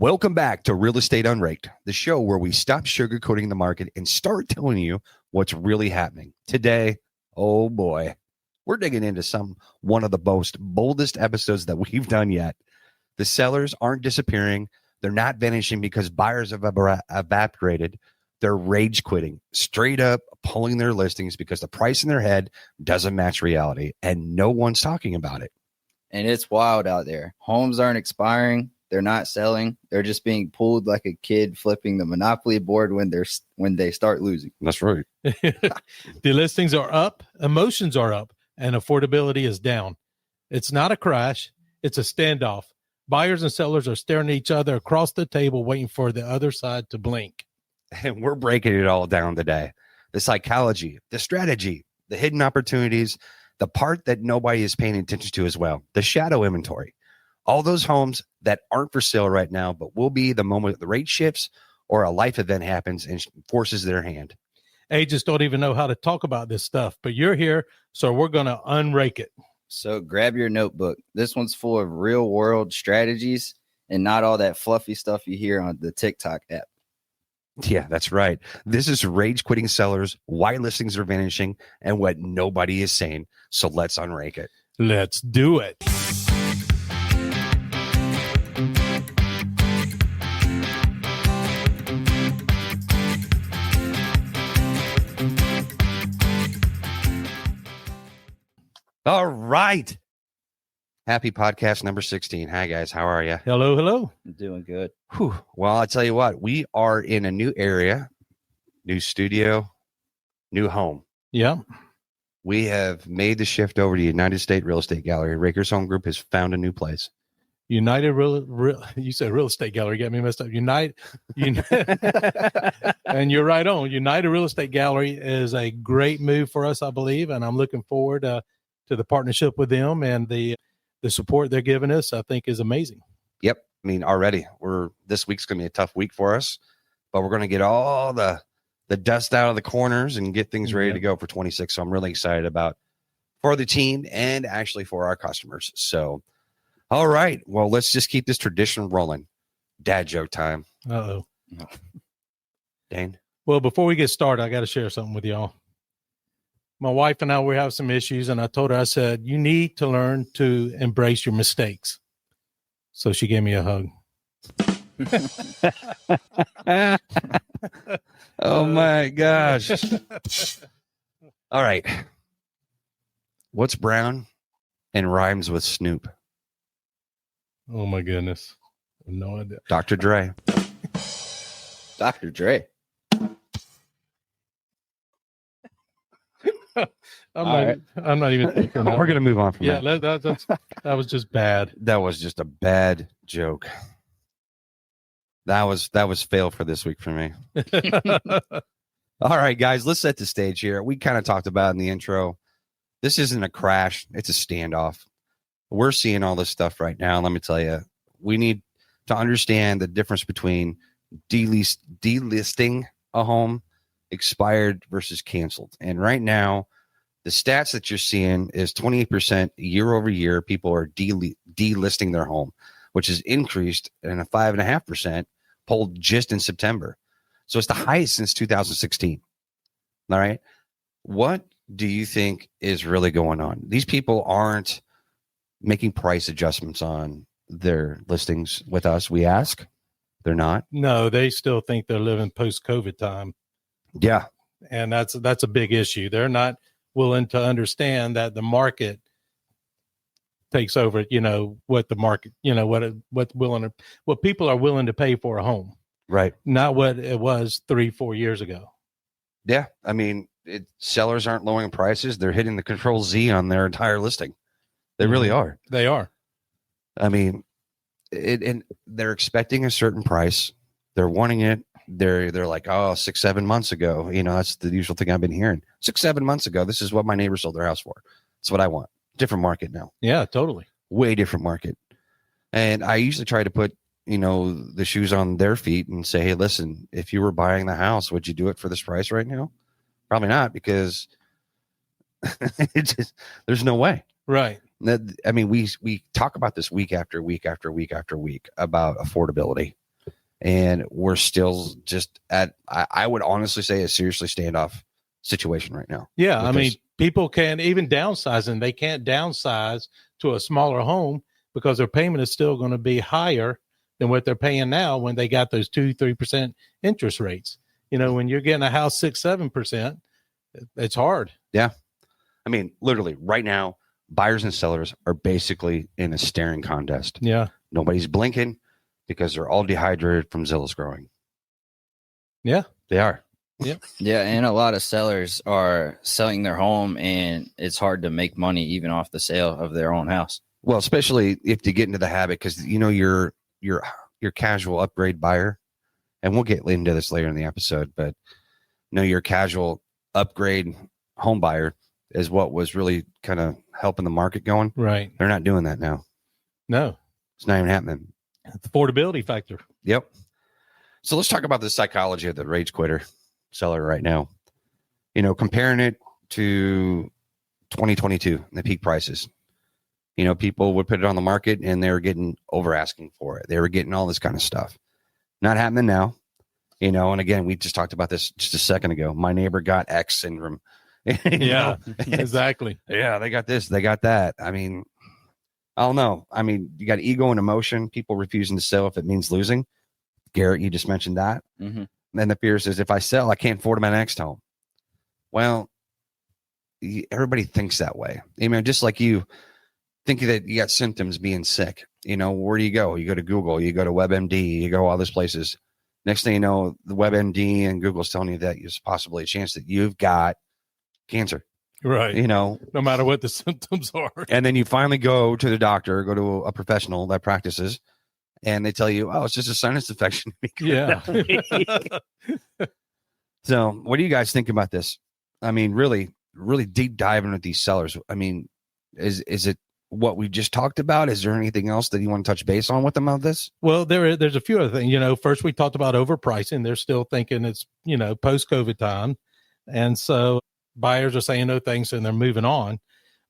Welcome back to Real Estate UnRaked, the show where we stop sugarcoating the market and start telling you what's really happening. Today, oh boy, we're digging into one of the most boldest episodes that we've done yet. The sellers aren't disappearing. They're not vanishing because buyers have evaporated. They're rage quitting, straight up pulling their listings because the price in their head doesn't match reality, and no one's talking about it. And it's wild out there. Homes aren't expiring. They're not selling. They're just being pulled like a kid flipping the Monopoly board when they start losing. That's right. The listings are up, emotions are up, and affordability is down. It's not a crash. It's a standoff. Buyers and sellers are staring at each other across the table, waiting for the other side to blink. And we're breaking it all down today. The psychology, the strategy, the hidden opportunities, the part that nobody is paying attention to as well, the shadow inventory. All those homes that aren't for sale right now, but will be the moment the rate shifts or a life event happens and forces their hand. Agents don't even know how to talk about this stuff, but you're here, so we're going to unrake it. So grab your notebook. This one's full of real world strategies and not all that fluffy stuff you hear on the TikTok app. Yeah, that's right. This is rage quitting sellers, why listings are vanishing, and what nobody is saying. So let's unrake it. Let's do it. All right. Happy podcast number 16. Hi, guys. How are you? Hello, hello. I'm doing good. Whew. Well, I'll tell you what. We are in a new area, new studio, new home. Yeah. We have made the shift over to United States Real Estate Gallery. Rakers Home Group has found a new place. United you said Real Estate Gallery, got me messed up. United, and you're right on. United Real Estate Gallery is a great move for us, I believe, and I'm looking forward to the partnership with them, and the support they're giving us, I think, is amazing. Yep. I mean, already this week's going to be a tough week for us, but we're going to get all the dust out of the corners and get things ready to go for 26. So I'm really excited for the team and actually for our customers. So, all right. Well, let's just keep this tradition rolling. Dad joke time. Uh-oh. Dane. Well, before we get started, I got to share something with y'all. My wife and I, we have some issues, and I told her, I said, you need to learn to embrace your mistakes. So she gave me a hug. Oh, my gosh. All right. What's brown and rhymes with Snoop? Oh, my goodness. I have no idea. Dr. Dre. Dr. Dre. I'm not even thinking. We're going to move on from that. Yeah, that was just bad. That was just a bad joke. That was fail for this week for me. All right, guys, let's set the stage here. We kind of talked about in the intro. This isn't a crash. It's a standoff. We're seeing all this stuff right now. Let me tell you, we need to understand the difference between delisting a home, expired versus canceled. And right now, the stats that you're seeing is 28% year over year. People are delisting their home, which has increased in a 5.5% polled just in September. So it's the highest since 2016. All right. What do you think is really going on? These people aren't making price adjustments on their listings with us. We ask. They're not. No, they still think they're living post-COVID time. Yeah. And that's a big issue. They're not willing to understand that the market takes over, what the market, what people are willing to pay for a home. Right. Not what it was 3-4 years ago. Yeah. I mean, sellers aren't lowering prices. They're hitting the Control Z on their entire listing. They really are. They are. I mean, and they're expecting a certain price. They're wanting it. They're like, 6-7 months ago, that's the usual thing I've been hearing. 6-7 months ago, this is what my neighbor sold their house for. That's what I want. Different market now. Yeah, totally. Way different market. And I usually try to put, the shoes on their feet and say, hey, listen, if you were buying the house, would you do it for this price right now? Probably not, because there's no way. Right. I mean, we talk about this week after week after week after week about affordability. And we're still just at, I would honestly say, a seriously standoff situation right now. Yeah. I mean, people can't even downsize, and they can't downsize to a smaller home because their payment is still going to be higher than what they're paying now when they got those 2-3% interest rates. You know, when you're getting a house 6-7%, it's hard. Yeah. I mean, literally right now, buyers and sellers are basically in a staring contest. Yeah. Nobody's blinking because they're all dehydrated from Zillow's growing. Yeah. They are. Yeah, and a lot of sellers are selling their home, and it's hard to make money even off the sale of their own house. Well, especially if you get into the habit, because you know your casual upgrade buyer, and we'll get into this later in the episode, but you know, your casual upgrade home buyer is what was really kind of helping the market going. Right. They're not doing that now. No. It's not even happening. The affordability factor. Yep. So let's talk about the psychology of the rage quitter seller right now. You know, comparing it to 2022, the peak prices. You know, people would put it on the market and they were getting over asking for it. They were getting all this kind of stuff. Not happening now. You know, and again, we just talked about this just a second ago. My neighbor got X syndrome. Yeah, exactly. Yeah, they got this, they got that. I mean, I don't know. I mean, you got ego and emotion, people refusing to sell if it means losing. Garrett, you just mentioned that. Mm-hmm. And then the fear says, if I sell, I can't afford my next home. Well, everybody thinks that way. I mean, just like you think that you got symptoms being sick. You know, where do you go? You go to Google, you go to WebMD, you go all these places. Next thing you know, the WebMD and Google's telling you that there's possibly a chance that you've got cancer. Right. You know, no matter what the symptoms are. And then you finally go to the doctor, go to a professional that practices, and they tell you, oh, it's just a sinus infection. Yeah. So what do you guys think about this? I mean, really deep diving with these sellers. I mean, is it what we just talked about? Is there anything else that you want to touch base on with them on this? Well, there's a few other things. You know, first we talked about overpricing. They're still thinking it's, you know, post-COVID time. And so buyers are saying no thanks and they're moving on.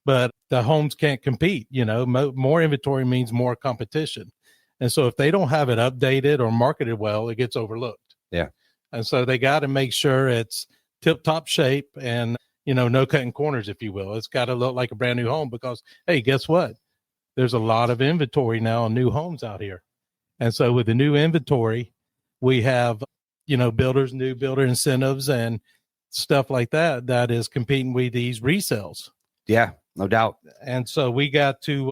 But the homes can't compete. You know, more inventory means more competition. And so if they don't have it updated or marketed well, it gets overlooked. Yeah. And so they got to make sure it's tip-top shape and, you know, no cutting corners, if you will. It's got to look like a brand new home because, hey, guess what? There's a lot of inventory now on new homes out here. And so with the new inventory, we have, you know, new builder incentives and stuff like that, that is competing with these resales. Yeah, no doubt. And so we got to,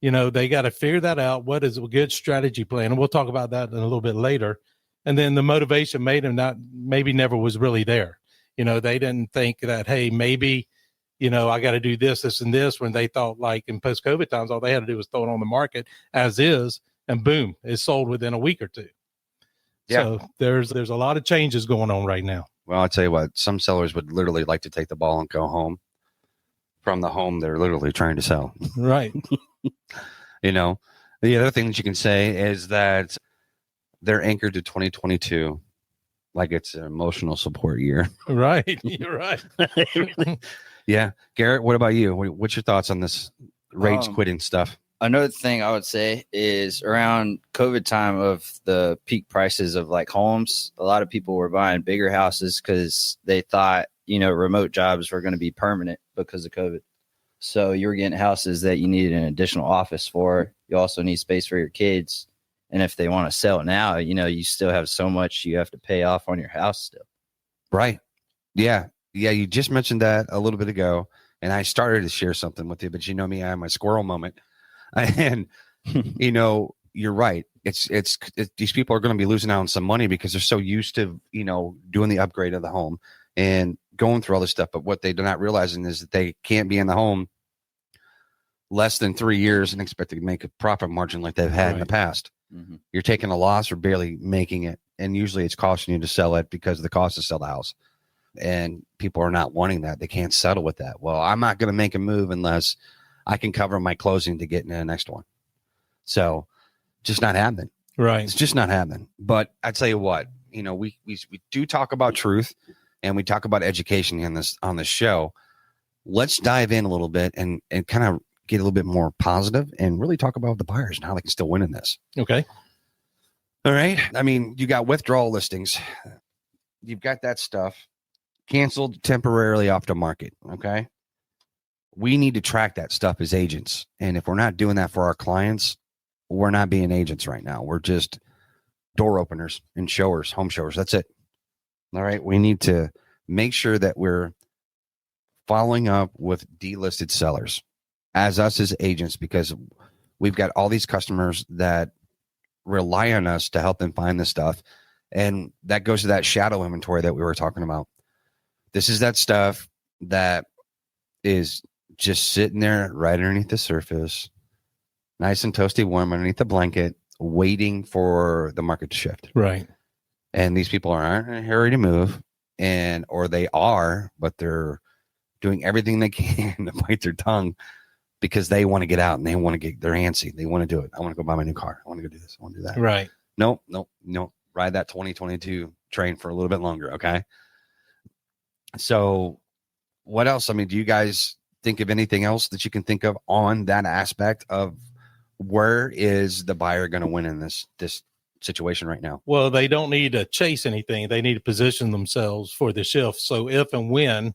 you know, they got to figure that out. What is a good strategy plan? And we'll talk about that in a little bit later. And then the motivation made them maybe never was really there. You know, they didn't think that, hey, maybe, you know, I got to do this, this, and this, when they thought like in post-COVID times, all they had to do was throw it on the market as is, and boom, it's sold within a week or two. Yeah. So there's a lot of changes going on right now. Well, I'll tell you what, some sellers would literally like to take the ball and go home from the home they're literally trying to sell. Right. You know, the other thing that you can say is that they're anchored to 2022 like it's an emotional support year. Right. You're right. Yeah. Garrett, what about you? What's your thoughts on this rage quitting stuff? Another thing I would say is around COVID time of the peak prices of like homes, a lot of people were buying bigger houses because they thought, you know, remote jobs were going to be permanent because of COVID. So you were getting houses that you needed an additional office for. You also need space for your kids. And if they want to sell now, you know, you still have so much you have to pay off on your house still. Right. Yeah. Yeah. You just mentioned that a little bit ago, and I started to share something with you, but you know me, I have my squirrel moment. And, you know, you're right. It's these people are going to be losing out on some money because they're so used to, you know, doing the upgrade of the home and going through all this stuff. But what they're not realizing is that they can't be in the home less than 3 years and expect to make a profit margin like they've had in the past. Mm-hmm. You're taking a loss or barely making it. And usually it's costing you to sell it because of the cost to sell the house. And people are not wanting that. They can't settle with that. Well, I'm not going to make a move unless I can cover my closing to get into the next one. So just not happening. Right. It's just not happening. But I tell you what, you know, we do talk about truth and we talk about education on this show. Let's dive in a little bit and kind of get a little bit more positive and really talk about the buyers and how they can still win in this. Okay. All right. I mean, you got withdrawal listings. You've got that stuff canceled temporarily off the market. Okay. We need to track that stuff as agents. And if we're not doing that for our clients, we're not being agents right now. We're just door openers and showers, home showers. That's it. All right. We need to make sure that we're following up with delisted sellers as us as agents, because we've got all these customers that rely on us to help them find this stuff. And that goes to that shadow inventory that we were talking about. This is that stuff that is just sitting there right underneath the surface, nice and toasty warm underneath the blanket, waiting for the market to shift. Right. And these people aren't in a hurry to move, or they are, but they're doing everything they can to bite their tongue because they want to get out and they're antsy. They want to do it. I want to go buy my new car. I want to go do this. I want to do that. Right. No. Ride that 2022 train for a little bit longer. Okay. So what else? I mean, do you guys think of anything else that you can think of on that aspect of where is the buyer going to win in this situation right now? Well, they don't need to chase anything. They need to position themselves for the shift. So if and when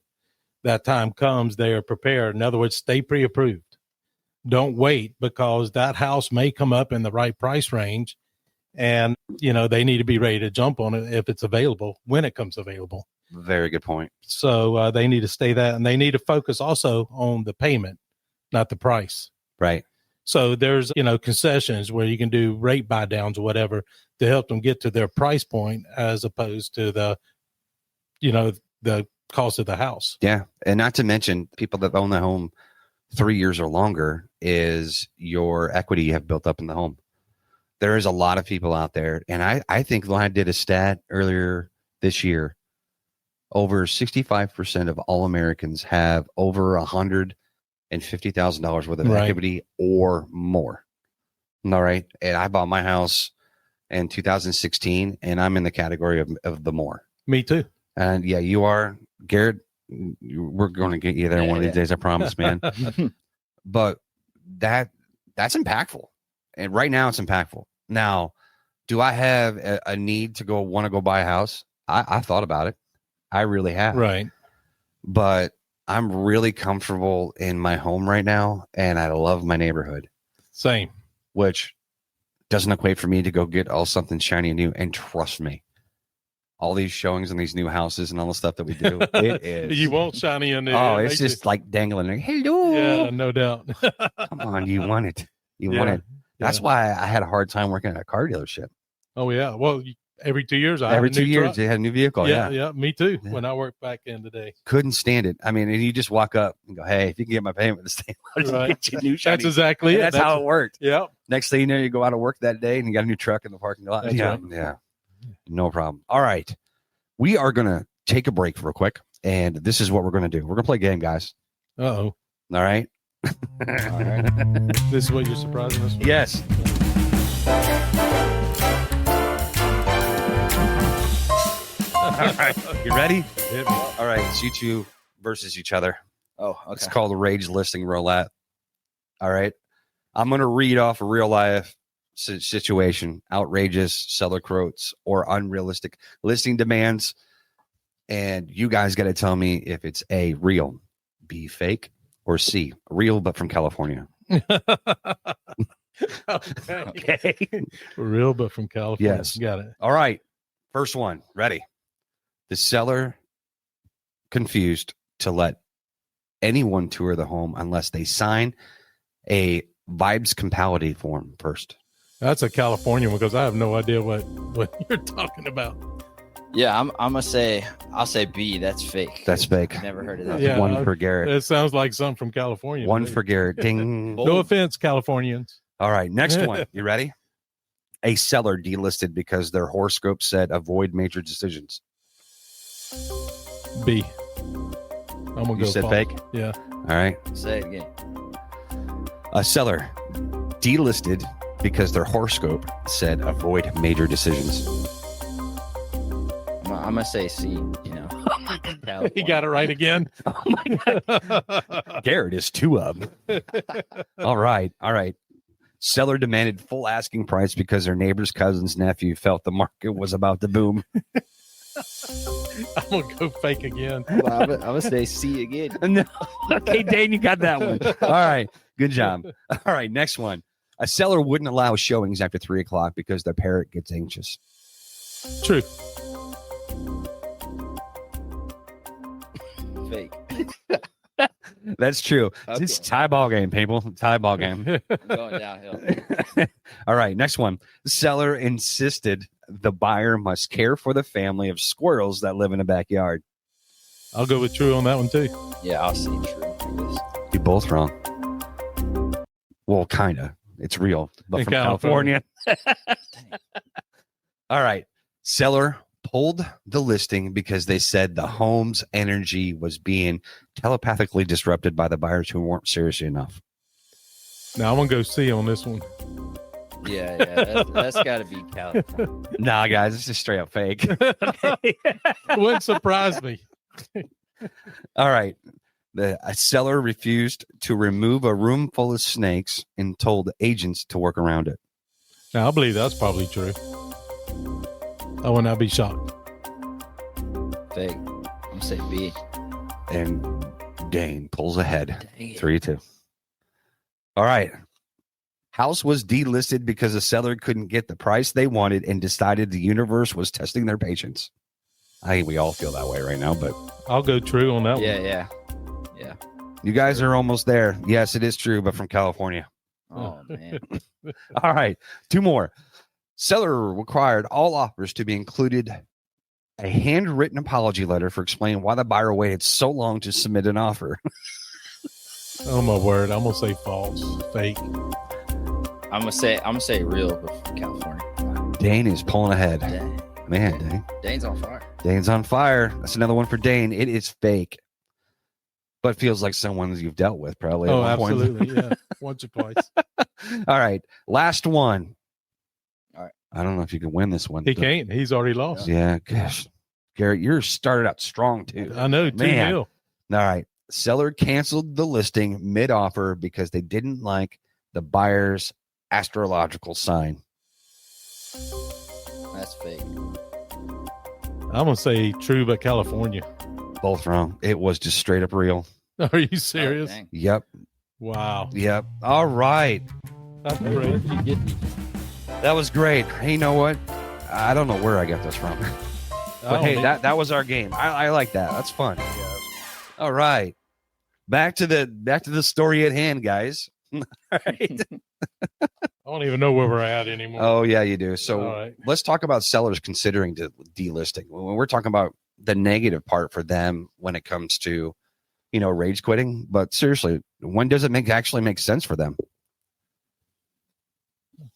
that time comes, they are prepared. In other words, stay pre-approved. Don't wait, because that house may come up in the right price range, and they need to be ready to jump on it if it's available, when it comes available. Very good point. So they need to stay that, and they need to focus also on the payment, not the price. Right. So there's, concessions where you can do rate buy downs or whatever to help them get to their price point, as opposed to the cost of the house. Yeah. And not to mention, people that own the home 3 years or longer is your equity you have built up in the home. There is a lot of people out there. And I think when I did a stat earlier this year, over 65% of all Americans have over $150,000 worth of equity or more. All right. And I bought my house in 2016, and I'm in the category of the more. Me too. And yeah, you are, Garrett. We're going to get you there one of these days, I promise, man. But that's impactful. And right now it's impactful. Now, do I have a need to want to go buy a house? I thought about it. I really have. Right. But I'm really comfortable in my home right now, and I love my neighborhood. Same. Which doesn't equate for me to go get all something shiny and new. And trust me, all these showings and these new houses and all the stuff that we do, it is. You won't shiny in there. Oh, it's just like dangling there. Hello. Yeah, no doubt. Come on, you want it. You want it. That's why I had a hard time working at a car dealership. Oh, yeah. Well, every 2 years, every 2 years, they had a new vehicle. Yeah, me too. Yeah. When I worked back in the day, couldn't stand it. I mean, and you just walk up and go, "Hey, if you can get my payment this day, right. get you new shiny." That's exactly it. That's how it worked. Yeah. Next thing you know, you go out of work that day and you got a new truck in the parking lot. That's right. Yeah, no problem. All right, we are gonna take a break real quick, and this is what we're gonna do. We're gonna play a game, guys. Uh-oh. All right. All right. This is what you're surprising us with? Yes. All right. You ready? All right. It's you two versus each other. Oh, okay. It's called the Rage Listing Roulette. All right. I'm going to read off a real life situation, outrageous seller quotes or unrealistic listing demands. And you guys got to tell me if it's A, real, B, fake, or C, real, but from California. Okay. Real, but from California. Yes. Got it. All right. First one. Ready. The seller confused to let anyone tour the home unless they sign a vibes compatibility form first. That's a California one, because I have no idea what you're talking about. Yeah, I'll say B. That's fake. That's fake. Never heard of that. Yeah, one for Garrett. It sounds like something from California. One for Garrett. Ding. No offense, Californians. All right, next one. You ready? A seller delisted because their horoscope said avoid major decisions. B. I'm gonna go. You said false. fake? Yeah. All right. Say it again. A seller delisted because their horoscope said avoid major decisions. I'm gonna say C. He got it right again. Oh my God. Garrett is two of them. All right. Seller demanded full asking price because their neighbor's cousin's nephew felt the market was about to boom. I'm gonna go fake again. I'm gonna say C again. No. Okay, Dane, you got that one. All right. Good job. All right. Next one. A seller wouldn't allow showings after 3 o'clock because their parrot gets anxious. True. Fake. That's true. Okay. It's a tie ball game, people. Tie ball game. I'm going downhill. All right. Next one. The seller insisted the buyer must care for the family of squirrels that live in a backyard. I'll go with true on that one too. Yeah, I'll say true. I guess. You're both wrong. Well, kind of. It's real, but In from California. California. All right. Seller pulled the listing because they said the home's energy was being telepathically disrupted by the buyers who weren't serious enough. Now I'm gonna go C on this one. Yeah, that's got to be California. Nah, guys, this is straight up fake. Wouldn't surprise me. All right. A seller refused to remove a room full of snakes and told agents to work around it. Now I believe that's probably true. I would not be shocked. Fake. I'm gonna say B. And Dane pulls ahead. Dang it. 3-2. All right. House was delisted because the seller couldn't get the price they wanted and decided the universe was testing their patience. I think we all feel that way right now, but I'll go true on that one. Yeah. you guys are almost there. Yes, it is true, but from California. Oh man. All right. 2 more. Seller required all offers to be included a handwritten apology letter for explaining why the buyer waited so long to submit an offer. Oh my word! I'm gonna say false, fake. I'm gonna say real, but from California. Dane is pulling ahead. Dang. Man, Dane. Dane's on fire. Dane's on fire. That's another one for Dane. It is fake, but feels like someone you've dealt with probably. Oh, at one point. absolutely, yeah, once or twice. All right, last one. All right. I don't know if you can win this one. He can't. He's already lost. Yeah, gosh, Garrett, you're started out strong too. I know. 2-0. All right, seller canceled the listing mid-offer because they didn't like the buyer's astrological sign. That's fake. I'm gonna say true, but California. Both wrong. It was just straight up real. Are you serious? Oh, dang. Yep. Wow, Yep. All right. that's great. You get me. That was great. Hey, you know what? I don't know where I got this from. But hey, that was our game. I like that. That's fun. All right. Back to the story at hand, guys. All right. I don't even know where we're at anymore. Oh, yeah, you do. So All right. let's talk about sellers considering delisting. When we're talking about the negative part for them when it comes to, rage quitting. But seriously, when does it actually make sense for them?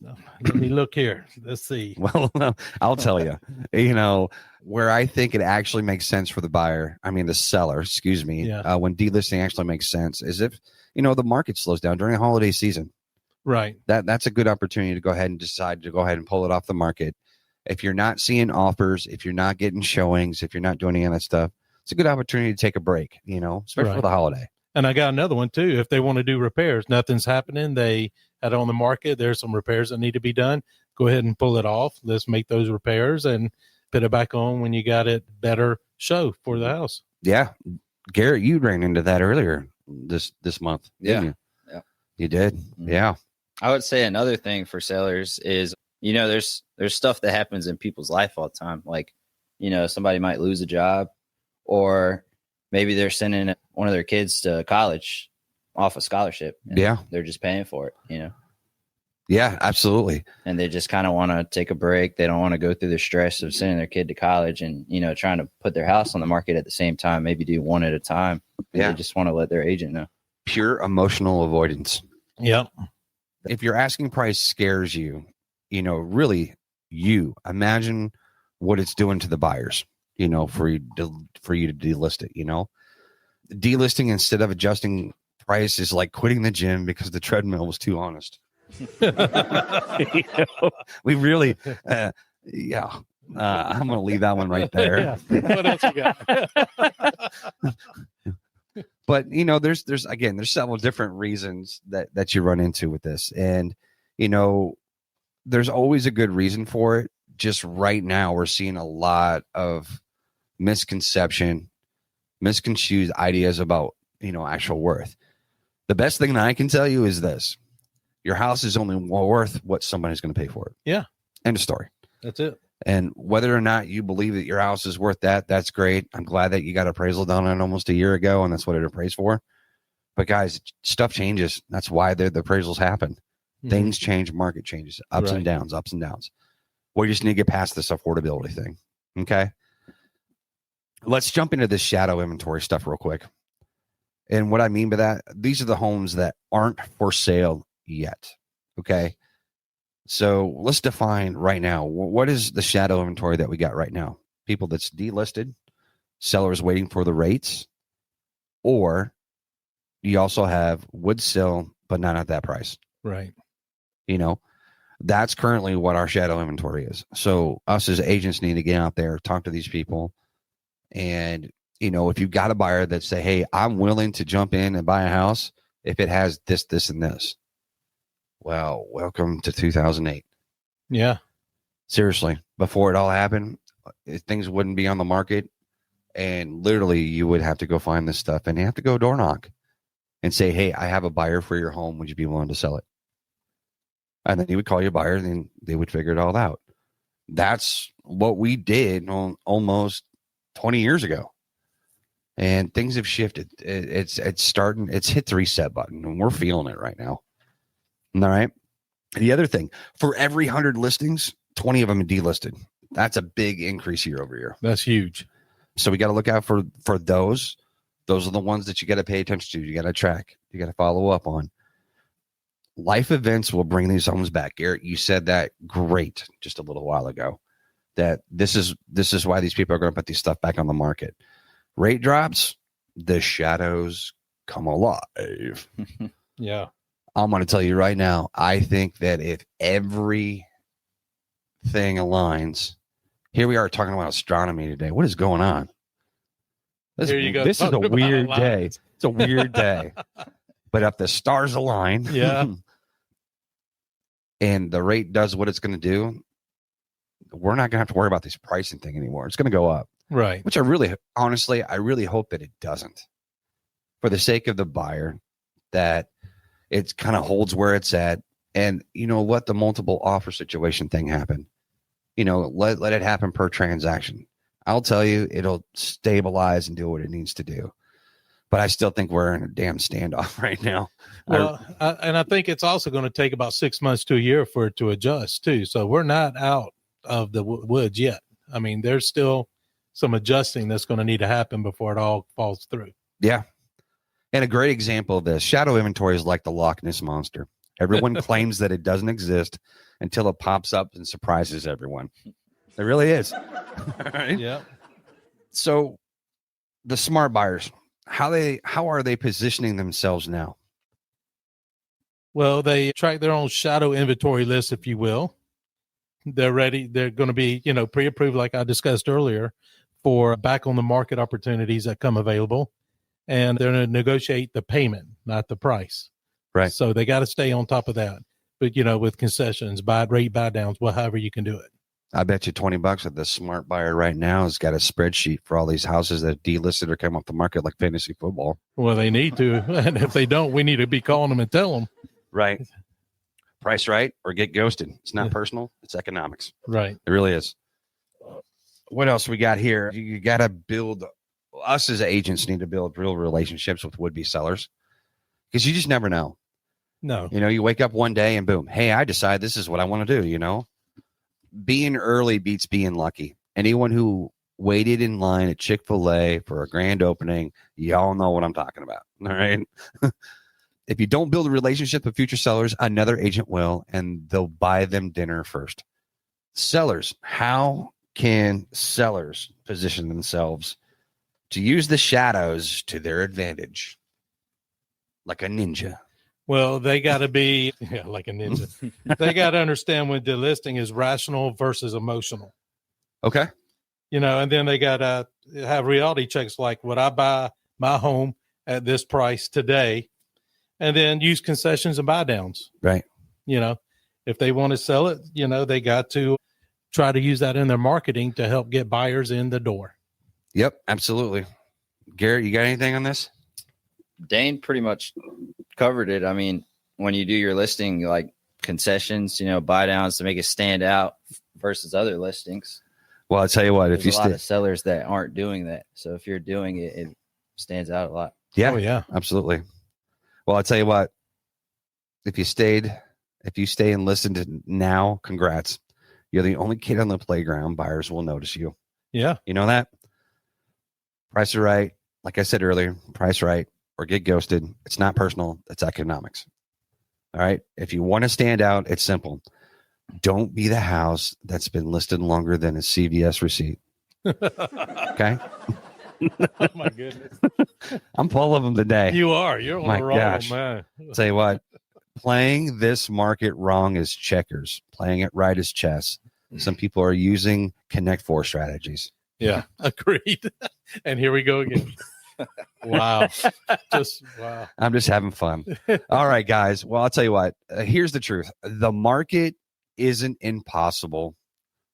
Let me look here. Let's see. Well, I'll tell you, where I think it actually makes sense for the seller, excuse me, Yeah. when delisting actually makes sense is if, the market slows down during the holiday season. Right. That's a good opportunity to go ahead and decide to go ahead and pull it off the market. If you're not seeing offers, if you're not getting showings, if you're not doing any of that stuff, it's a good opportunity to take a break, especially for Right. the holiday. And I got another one too. If they want to do repairs, nothing's happening. They had it on the market. There's some repairs that need to be done. Go ahead and pull it off. Let's make those repairs and put it back on when you got it better show for the house. Yeah. Garrett, you ran into that earlier this month. Didn't you? Yeah. You did. Mhm. Yeah. I would say another thing for sellers is, there's stuff that happens in people's life all the time. Like, somebody might lose a job, or maybe they're sending one of their kids to college off a scholarship. and Yeah. They're just paying for it, Yeah, absolutely. and they just kind of want to take a break. They don't want to go through the stress of sending their kid to college and, trying to put their house on the market at the same time, maybe do one at a time. Yeah. They just want to let their agent know. Pure emotional avoidance. Yep. If your asking price scares you, really imagine what it's doing to the buyers, for you to delist it, delisting instead of adjusting price is like quitting the gym because the treadmill was too honest. We really, I'm going to leave that one right there. Yeah. What else you got? But there's several different reasons that you run into with this, and you know, there's always a good reason for it. Just right now, we're seeing a lot of misconception, misconstrued ideas about, you know, actual worth. The best thing that I can tell you is this: your house is only worth what somebody's going to pay for it. Yeah. End of story. That's it. And whether or not you believe that your house is worth that, that's great. I'm glad that you got appraisal done on almost a year ago, and that's what it appraised for. But guys, stuff changes. That's why the appraisals happen. Mm-hmm. Things change, market changes, ups and downs, ups and downs. We just need to get past this affordability thing. Okay. Let's jump into this shadow inventory stuff real quick. And what I mean by that, these are the homes that aren't for sale yet. Okay. So let's define right now, what is the shadow inventory that we got right now? People that's delisted, sellers waiting for the rates, or you also have would sell, but not at that price. Right. You know, that's currently what our shadow inventory is. So us as agents need to get out there, talk to these people. And, you know, if you've got a buyer that say, hey, I'm willing to jump in and buy a house if it has this, this, and this. Well, welcome to 2008. Yeah. Seriously, before it all happened, things wouldn't be on the market. And literally you would have to go find this stuff, and you have to go door knock and say, hey, I have a buyer for your home. Would you be willing to sell it? And then you would call your buyer, and then they would figure it all out. That's what we did almost 20 years ago. And things have shifted. It's starting, it's hit the reset button, and we're feeling it right now. All right. The other thing, for every 100 listings, 20 of them are delisted. That's a big increase year over year. That's huge. So we got to look out for those. Those are the ones that you got to pay attention to. You got to track. You got to follow up on. Life events will bring these homes back. Garrett, you said that great just a little while ago, that this is why these people are going to put these stuff back on the market. Rate drops, the shadows come alive. Yeah. I'm going to tell you right now, I think that if everything aligns, here we are talking about astronomy today. What is going on? Here you go. This is a weird day. It's a weird day. But if the stars align, yeah, and the rate does what it's going to do, we're not going to have to worry about this pricing thing anymore. It's going to go up. Right. Which I really hope that it doesn't, for the sake of the buyer, that it kind of holds where it's at. And you know, let the multiple offer situation thing happen. You know, let it happen per transaction. I'll tell you, it'll stabilize and do what it needs to do. But I still think we're in a damn standoff right now. Well, I think it's also going to take about 6 months to a year for it to adjust too. So we're not out of the woods yet. I mean, there's still some adjusting that's going to need to happen before it all falls through. Yeah. And a great example of this, shadow inventory is like the Loch Ness monster. Everyone claims that it doesn't exist until it pops up and surprises everyone. It really is. Right? Yeah. So the smart buyers, how are they positioning themselves now? Well, they track their own shadow inventory list, if you will. They're ready. They're going to be, pre-approved, like I discussed earlier, for back on the market opportunities that come available. And they're going to negotiate the payment, not the price. Right. So they got to stay on top of that. But, with concessions, rate buy downs, however you can do it. I bet you $20 that the smart buyer right now has got a spreadsheet for all these houses that delisted or came off the market like fantasy football. Well, they need to. And if they don't, we need to be calling them and tell them. Right. Price right or get ghosted. It's not personal. It's economics. Right. It really is. What else we got here? You got to build, us as agents need to build real relationships with would-be sellers, because you just never know. No. You wake up one day and boom, hey, I decide this is what I want to do, Being early beats being lucky. Anyone who waited in line at Chick-fil-A for a grand opening, y'all know what I'm talking about. All right. If you don't build a relationship with future sellers, another agent will, and they'll buy them dinner first. Sellers, how can sellers position themselves to use the shadows to their advantage? Like a ninja. Well, they got to be like a ninja. They got to understand when delisting is rational versus emotional. Okay. And then they got to have reality checks like, would I buy my home at this price today? And then use concessions and buy downs. Right. if they want to sell it, they got to try to use that in their marketing to help get buyers in the door. Yep, absolutely. Garrett, you got anything on this? Dane pretty much covered it. I mean, when you do your listing, like concessions, buy downs to make it stand out versus other listings. Well, I'll tell you what, There's if you a lot of sellers that aren't doing that. So if you're doing it, it stands out a lot. Yeah, Oh, yeah, absolutely. Well, I'll tell you what, if you stay and listened now, congrats. You're the only kid on the playground. Buyers will notice you. Yeah. You know that? Price it right. Like I said earlier, price right or get ghosted. It's not personal. It's economics. All right. If you want to stand out, it's simple. Don't be the house that's been listed longer than a CVS receipt. Okay. Oh my goodness. I'm full of them today. You are. You're on My a roll, gosh. man. Tell you what, playing this market wrong is checkers. Playing it right is chess. Some people are using Connect Four strategies. Yeah, agreed. And here we go again. Wow. Wow. I'm just having fun. All right, guys. Well, I'll tell you what. Here's the truth. The market isn't impossible.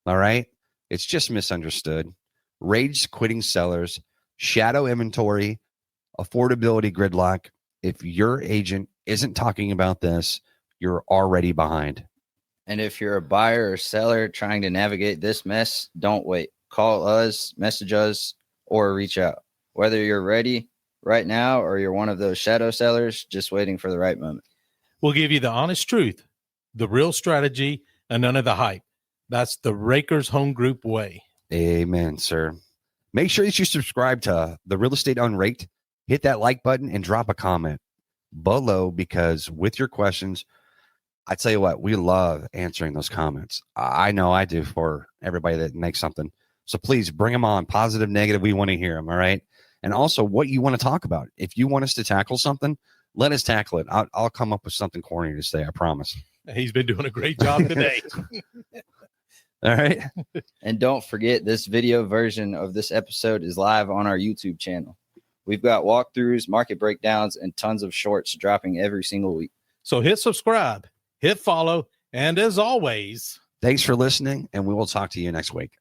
All right. It's just misunderstood. Rage quitting sellers, shadow inventory, affordability gridlock. If your agent isn't talking about this, you're already behind. And if you're a buyer or seller trying to navigate this mess, don't wait. Call us, message us, or reach out. Whether you're ready right now or you're one of those shadow sellers just waiting for the right moment. We'll give you the honest truth, the real strategy, and none of the hype. That's the Rakers Home Group way. Amen, sir. Make sure that you subscribe to the Real Estate UnRaked. Hit that like button and drop a comment below, because with your questions, I tell you what, we love answering those comments. I know I do for everybody that makes something. So please bring them on. Positive, negative, we want to hear them. All right. And also what you want to talk about. If you want us to tackle something, let us tackle it. I'll come up with something corny to say. I promise. He's been doing a great job today. All right. And don't forget, this video version of this episode is live on our YouTube channel. We've got walkthroughs, market breakdowns, and tons of shorts dropping every single week. So hit subscribe, hit follow, and as always, thanks for listening, and we will talk to you next week.